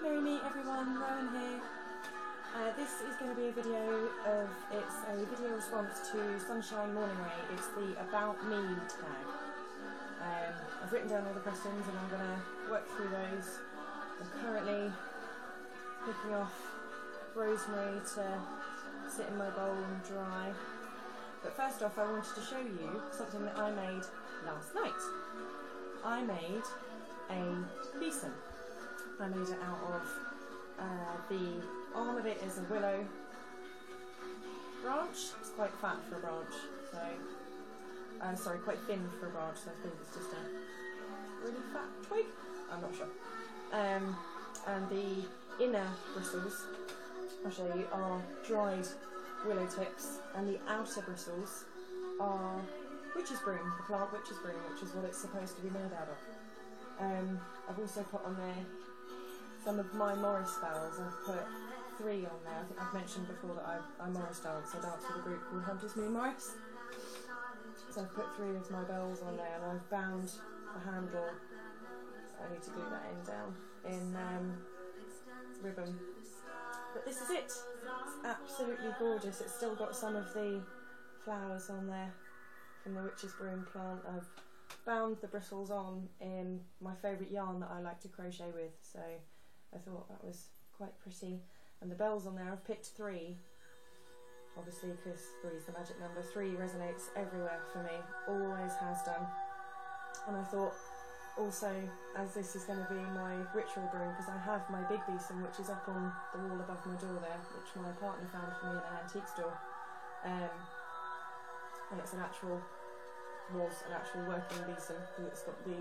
Merry meet everyone, Rowan here. This is going to be a video it's a video response to Sunshine Morning Ray. It's the About Me tag. I've written down all the questions and I'm going to work through those. I'm currently picking off rosemary to sit in my bowl and dry. But first off, I wanted to show you something that I made last night. I made a besom. I made it out of the arm of it is a willow branch. It's quite fat for a branch, so sorry, quite thin for a branch. So I think it's just a really fat twig. I'm not sure. And the inner bristles, I'll show you, are dried willow tips, and the outer bristles are witch's broom, the plant witch's broom, which is what it's supposed to be made out of. I've also put on there some of my Morris bells. I've put 3 on there. I think I've mentioned before that I Morris dance. I dance with a group called Hunters Moon Morris. So I've put 3 of my bells on there, and I've bound the handle. I need to glue that end down in ribbon. But this is it. It's absolutely gorgeous. It's still got some of the flowers on there from the witch's broom plant. I've bound the bristles on in my favourite yarn that I like to crochet with, so I thought that was quite pretty. And the bells on there, I've picked 3, obviously because 3 is the magic number. 3 resonates everywhere for me, always has done. And I thought also, as this is going to be my ritual broom, because I have my big besom which is up on the wall above my door there, which my partner found for me in an antique store, and it's was an actual working besom, because it's got the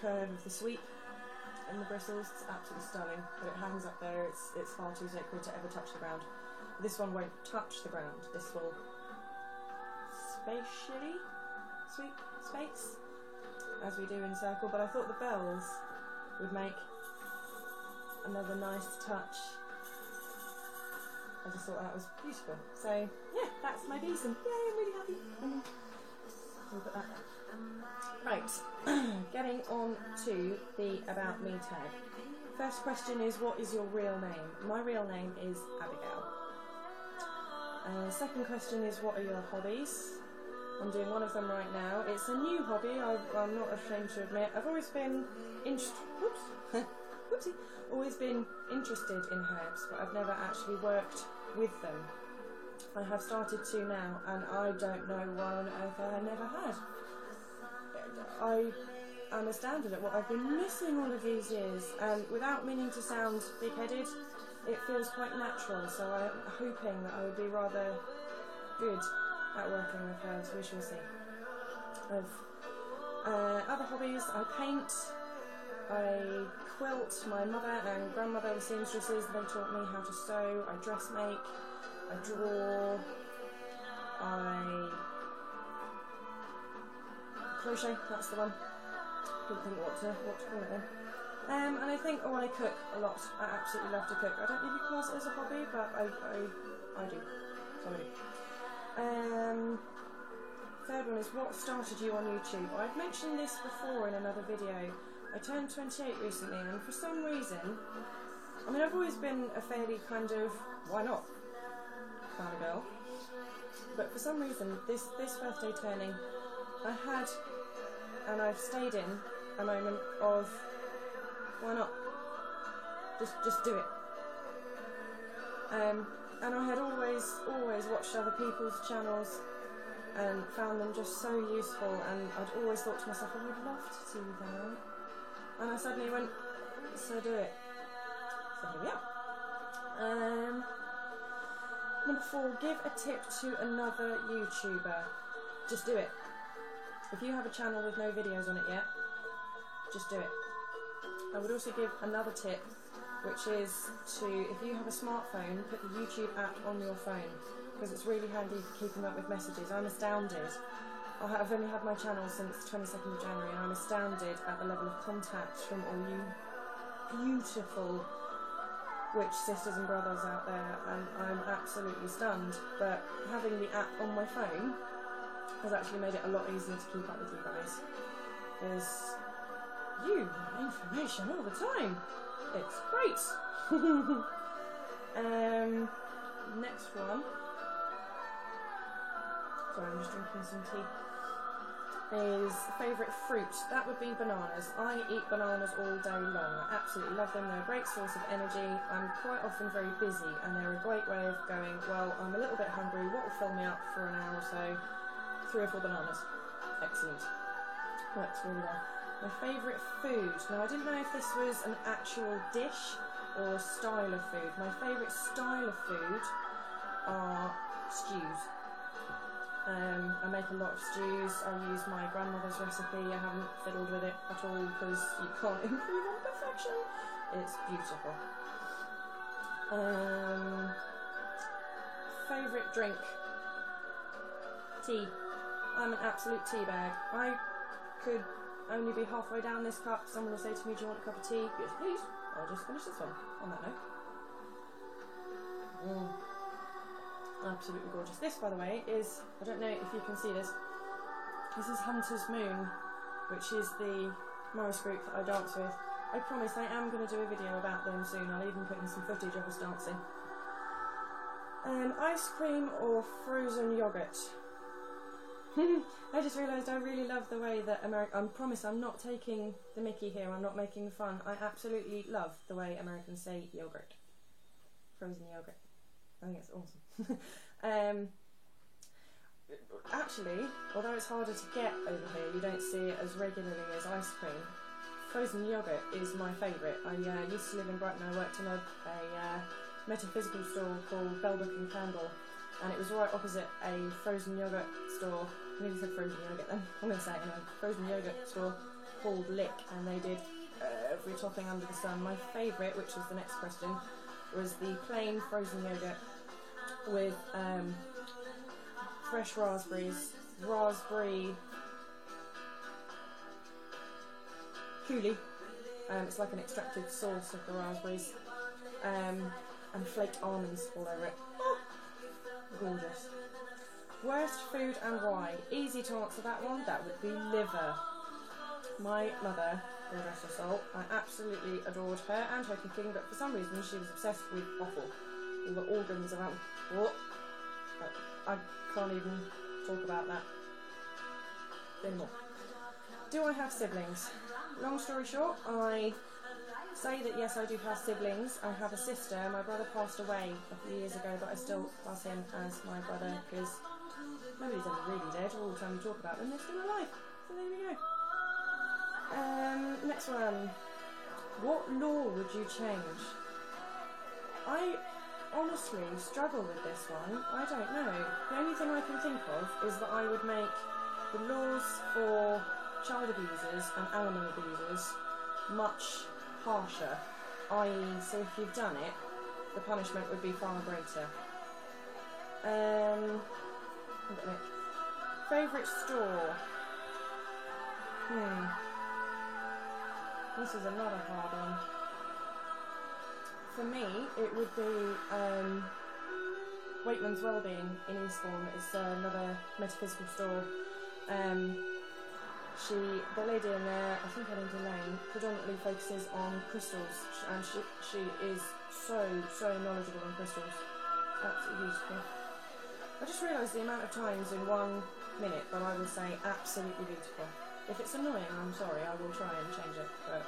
curve of the sweep in the bristles. It's absolutely stunning, but it hangs up there. It's far too sacred to ever touch the ground. This one won't touch the ground. This will spatially sweep space, as we do in circle, but I thought the bells would make another nice touch. I just thought that was beautiful. So yeah, that's my besom. Yay, I'm really happy. We'll put that there. Right, getting on to the About Me tag. First question is, what is your real name? My real name is Abigail. Second question is, what are your hobbies? I'm doing one of them right now. It's a new hobby, I'm not ashamed to admit. I've always been always been interested in herbs, but I've never actually worked with them. I have started to now, and I don't know why on earth I never had. I am astounded at what I've been missing all of these years, and without meaning to sound big-headed, it feels quite natural, so I'm hoping that I would be rather good at working with herbs. We shall see. I've other hobbies. I paint, I quilt. My mother and grandmother were seamstresses. They taught me how to sew. I dressmake, I draw, I crochet. That's the one. Couldn't think what to call it then. And I think, I cook a lot. I absolutely love to cook. I don't really class it as a hobby, but I do. So I do. Third one is, what started you on YouTube? I've mentioned this before in another video. I turned 28 recently, and for some reason, I mean, I've always been a fairly kind of, why not, kind of girl. But for some reason, this birthday turning, I had, and I've stayed in, a moment of, why not? Just do it. And I had always watched other people's channels and found them just so useful, and I'd always thought to myself, I would love to do that. And I suddenly went, so do it. So here we are. Number 4, give a tip to another YouTuber. Just do it. If you have a channel with no videos on it yet, just do it. I would also give another tip, which is to, if you have a smartphone, put the YouTube app on your phone, because it's really handy for keeping up with messages. I'm astounded. I've only had my channel since 22nd of January, and I'm astounded at the level of contact from all you beautiful witch sisters and brothers out there, and I'm absolutely stunned. But having the app on my phone has actually made it a lot easier to keep up with you guys. There's You information all the time. It's great. Next one. Sorry, I'm just drinking some tea. Is favourite fruit. That would be bananas. I eat bananas all day long. I absolutely love them. They're a great source of energy. I'm quite often very busy and they're a great way of going, well, I'm a little bit hungry. What will fill me up for an hour or so? 3 or 4 bananas. Excellent. Works really well. My favourite food. Now, I didn't know if this was an actual dish or a style of food. My favourite style of food are stews. I make a lot of stews. I use my grandmother's recipe. I haven't fiddled with it at all because you can't improve on perfection. It's beautiful. Favourite drink? Tea. I'm an absolute tea bag. I could only be halfway down this cup. Someone will say to me, do you want a cup of tea? Yes, please. I'll just finish this one on that note. Absolutely gorgeous. This, by the way, is, I don't know if you can see this, this is Hunter's Moon, which is the Morris group that I dance with. I promise I am going to do a video about them soon. I'll even put in some footage of us dancing. Ice cream or frozen yoghurt? I just realised I really love the way that I promise I'm not taking the mickey here, I'm not making fun. I absolutely love the way Americans say yogurt. Frozen yogurt. I think it's awesome. Actually, although it's harder to get over here, you don't see it as regularly as ice cream. Frozen yoghurt is my favourite. I used to live in Brighton. I worked in a metaphysical store called Bellbook and Candle, and it was right opposite a frozen yoghurt store. I nearly said frozen yoghurt then. I'm going to say it anyway. Frozen yoghurt store called Lick, and they did every topping under the sun. My favourite, which is the next question, was the plain frozen yoghurt with fresh raspberries, raspberry coulis. It's like an extracted sauce of the raspberries, and flaked almonds all over it. Oh, gorgeous. Worst food and why? Easy to answer that one. That would be liver. My mother, God rest her soul, I absolutely adored her and her cooking, but for some reason she was obsessed with offal. All the organs around. What? I can't even talk about that anymore. Do I have siblings? Long story short, I say that yes, I do have siblings. I have a sister. My brother passed away a few years ago, but I still class him as my brother because nobody's ever really dead. All the time we talk about them, they're still alive. So there we go. Next one. What law would you change? I honestly struggle with this one. I don't know. The only thing I can think of is that I would make the laws for child abusers and animal abusers much harsher. I.e., so if you've done it, the punishment would be far greater. Favourite store? This is another hard one. For me, it would be Waitman's Wellbeing in Eastbourne. It's another metaphysical store. The lady in there, I think her name's Elaine, predominantly focuses on crystals, and she is so knowledgeable on crystals. Absolutely beautiful. I just realised the amount of times in 1 minute that I will say absolutely beautiful. If it's annoying, I'm sorry, I will try and change it, but...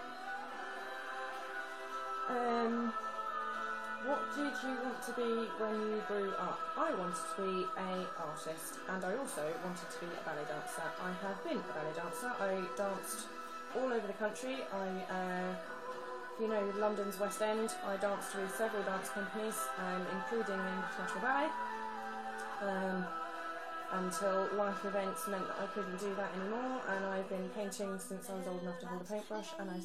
what did you want to be when you grew up? I wanted to be an artist, and I also wanted to be a ballet dancer. I have been a ballet dancer. I danced all over the country. You know, London's West End, I danced with several dance companies, including the English National Ballet. Until life events meant that I couldn't do that anymore, and I've been painting since I was old enough to hold a paintbrush, and I